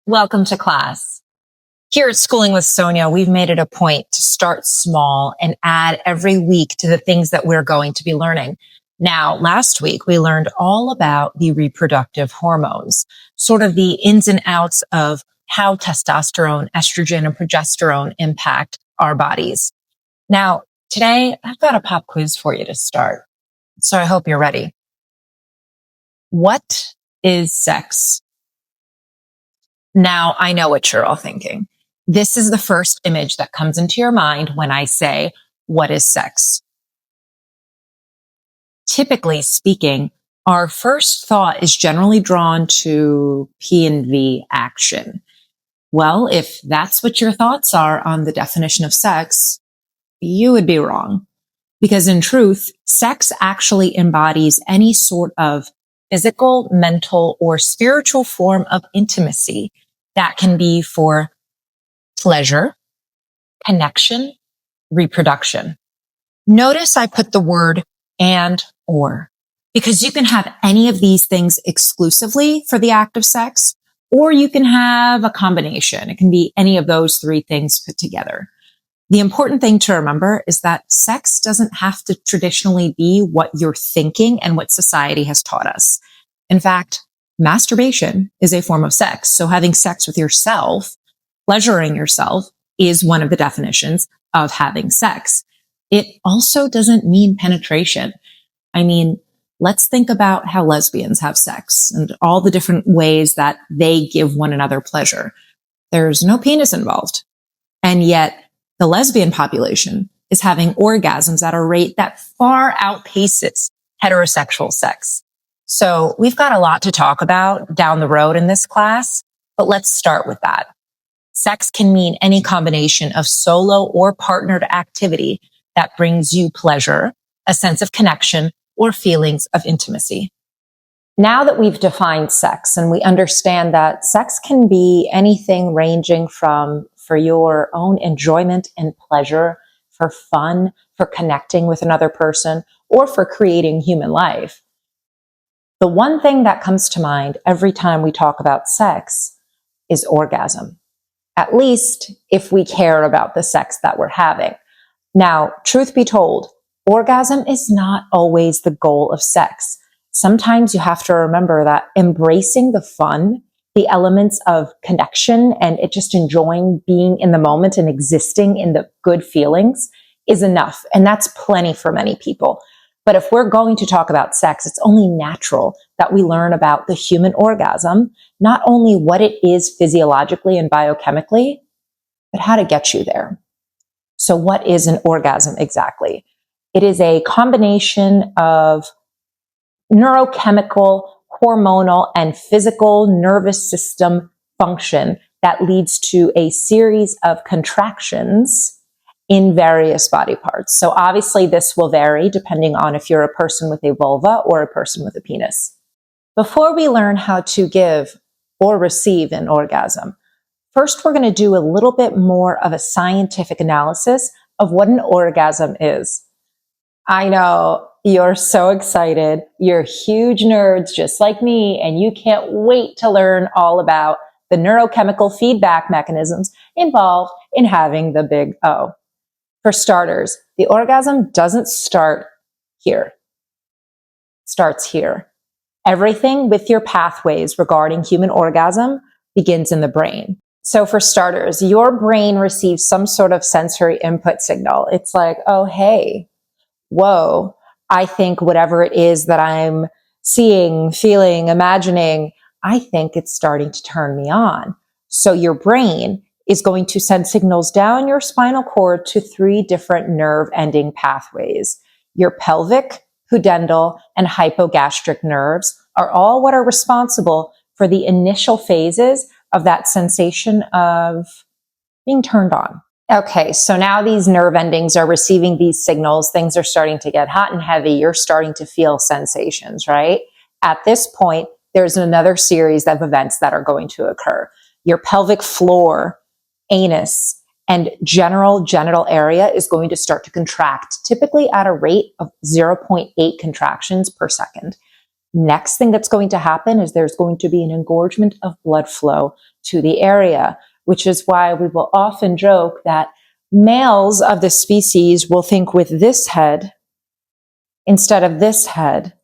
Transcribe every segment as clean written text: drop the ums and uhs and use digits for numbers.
Welcome to class. Here at Schooling with Sonia, we've made it a point to start small and add every week to the things that we're going to be learning. Now, last week, we learned all about the reproductive hormones, sort of the ins and outs of how testosterone, estrogen, and progesterone impact our bodies. Now, today, I've got a pop quiz for you to start. So I hope you're ready. What is sex? Now, I know what you're all thinking. This is the first image that comes into your mind when I say, what is sex? Typically speaking, our first thought is generally drawn to P&V action. Well, if that's what your thoughts are on the definition of sex, you would be wrong. Because in truth, sex actually embodies any sort of physical, mental, or spiritual form of intimacy that can be for pleasure, connection, reproduction. Notice I put the word and or, because you can have any of these things exclusively for the act of sex, or you can have a combination. It can be any of those three things put together. The important thing to remember is that sex doesn't have to traditionally be what you're thinking and what society has taught us. In fact, masturbation is a form of sex. So having sex with yourself, pleasuring yourself, is one of the definitions of having sex. It also doesn't mean penetration. I mean, let's think about how lesbians have sex and all the different ways that they give one another pleasure. There's no penis involved. And yet the lesbian population is having orgasms at a rate that far outpaces heterosexual sex. So we've got a lot to talk about down the road in this class, but let's start with that. Sex can mean any combination of solo or partnered activity that brings you pleasure, a sense of connection, or feelings of intimacy. Now that we've defined sex and we understand that sex can be anything ranging from for your own enjoyment and pleasure, for fun, for connecting with another person, or for creating human life, the one thing that comes to mind every time we talk about sex is orgasm. At least if we care about the sex that we're having. Now, truth be told, orgasm is not always the goal of sex. Sometimes you have to remember that embracing the fun, the elements of connection, and it just enjoying being in the moment and existing in the good feelings is enough. And that's plenty for many people. But if we're going to talk about sex, it's only natural that we learn about the human orgasm, not only what it is physiologically and biochemically, but how to get you there. So what is an orgasm exactly? It is a combination of neurochemical, hormonal, and physical nervous system function that leads to a series of contractions in various body parts. So obviously this will vary depending on if you're a person with a vulva or a person with a penis. Before we learn how to give or receive an orgasm, first we're going to do a little bit more of a scientific analysis of what an orgasm is. I know you're so excited. You're huge nerds just like me, and you can't wait to learn all about the neurochemical feedback mechanisms involved in having the big O. For starters, the orgasm doesn't start here. It starts here. Everything with your pathways regarding human orgasm begins in the brain. So for starters, your brain receives some sort of sensory input signal. It's like, oh, hey, whoa, I think whatever it is that I'm seeing, feeling, imagining, I think it's starting to turn me on. So your brain is going to send signals down your spinal cord to 3 different nerve ending pathways. Your pelvic, pudendal, and hypogastric nerves are all what are responsible for the initial phases of that sensation of being turned on. Okay, so now these nerve endings are receiving these signals. Things are starting to get hot and heavy. You're starting to feel sensations, right? At this point, there's another series of events that are going to occur. Your pelvic floor, anus, and general genital area is going to start to contract, typically at a rate of 0.8 contractions per second. Next thing that's going to happen is there's going to be an engorgement of blood flow to the area, which is why we will often joke that males of the species will think with this head instead of this head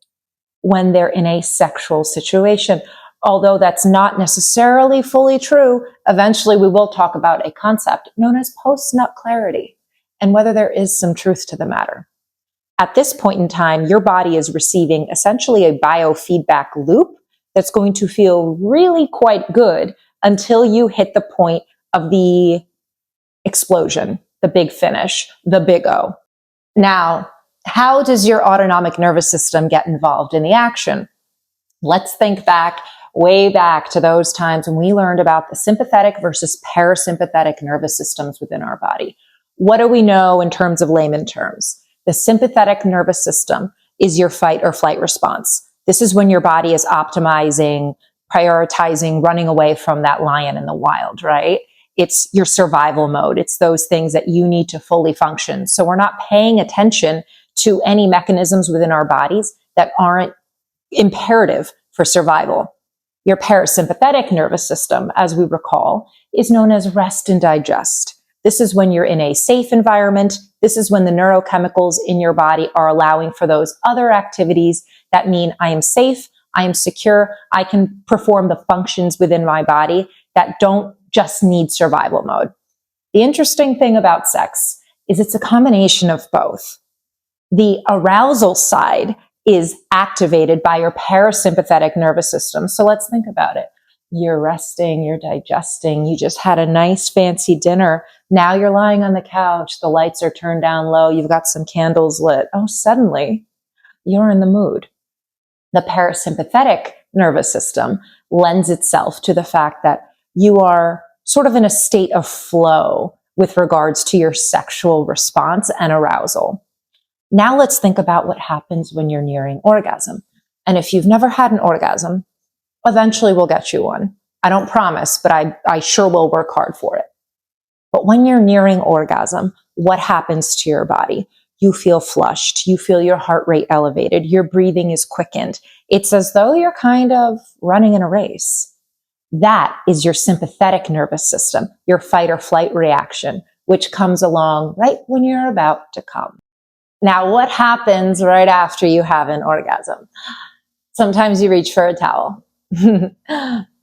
when they're in a sexual situation. Although that's not necessarily fully true, eventually we will talk about a concept known as post-nut clarity and whether there is some truth to the matter. At this point in time, your body is receiving essentially a biofeedback loop that's going to feel really quite good until you hit the point of the explosion, the big finish, the big O. Now, how does your autonomic nervous system get involved in the action? Let's think way back to those times when we learned about the sympathetic versus parasympathetic nervous systems within our body. What do we know in terms of layman terms? The sympathetic nervous system is your fight or flight response. This is when your body is optimizing, prioritizing, running away from that lion in the wild, right? It's your survival mode. It's those things that you need to fully function. So we're not paying attention to any mechanisms within our bodies that aren't imperative for survival. Your parasympathetic nervous system, as we recall, is known as rest and digest. This is when you're in a safe environment. This is when the neurochemicals in your body are allowing for those other activities that mean I am safe, I am secure, I can perform the functions within my body that don't just need survival mode. The interesting thing about sex is it's a combination of both. The arousal side is activated by your parasympathetic nervous system. So let's think about it. You're resting, you're digesting, you just had a nice fancy dinner. Now you're lying on the couch, the lights are turned down low, you've got some candles lit. Oh, suddenly you're in the mood. The parasympathetic nervous system lends itself to the fact that you are sort of in a state of flow with regards to your sexual response and arousal. Now let's think about what happens when you're nearing orgasm. And if you've never had an orgasm, eventually we'll get you one. I don't promise, but I sure will work hard for it. But when you're nearing orgasm, what happens to your body? You feel flushed. You feel your heart rate elevated. Your breathing is quickened. It's as though you're kind of running in a race. That is your sympathetic nervous system, your fight or flight reaction, which comes along right when you're about to come. Now, what happens right after you have an orgasm? Sometimes you reach for a towel.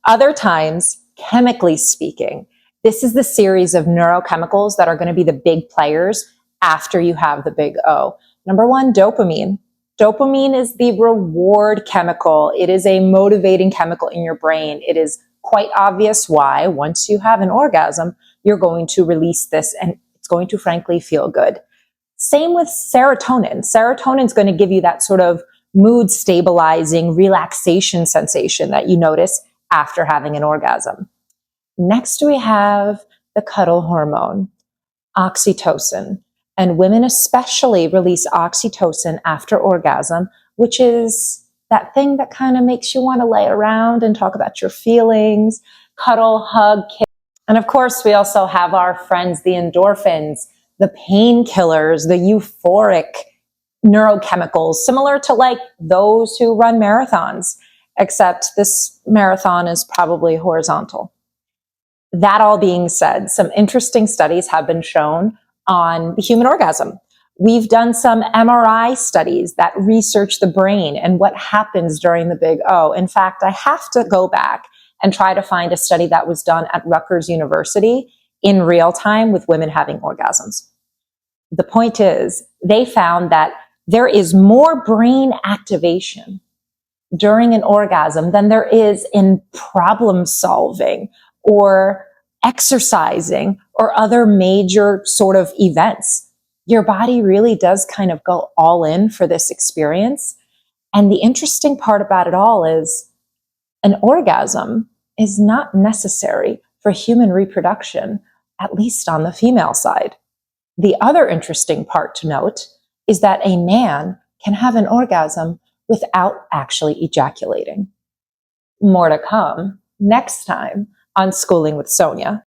Other times, chemically speaking, this is the series of neurochemicals that are going to be the big players after you have the big O. Number one, dopamine. Dopamine is the reward chemical. It is a motivating chemical in your brain. It is quite obvious why once you have an orgasm, you're going to release this and it's going to frankly feel good. Same with serotonin. Serotonin is going to give you that sort of mood stabilizing relaxation sensation that you notice after having an orgasm. Next, we have the cuddle hormone, oxytocin. And women especially release oxytocin after orgasm, which is that thing that kind of makes you want to lay around and talk about your feelings, cuddle, hug, kiss. And of course, we also have our friends, the endorphins, the painkillers, the euphoric neurochemicals, similar to like those who run marathons, except this marathon is probably horizontal. That all being said, some interesting studies have been shown on the human orgasm. We've done some MRI studies that research the brain and what happens during the big O. In fact, I have to go back and try to find a study that was done at Rutgers University in real time with women having orgasms. The point is, they found that there is more brain activation during an orgasm than there is in problem solving or exercising or other major sort of events. Your body really does kind of go all in for this experience. And the interesting part about it all is an orgasm is not necessary for human reproduction, at least on the female side. The other interesting part to note is that a man can have an orgasm without actually ejaculating. More to come next time on Schooling with Sonia.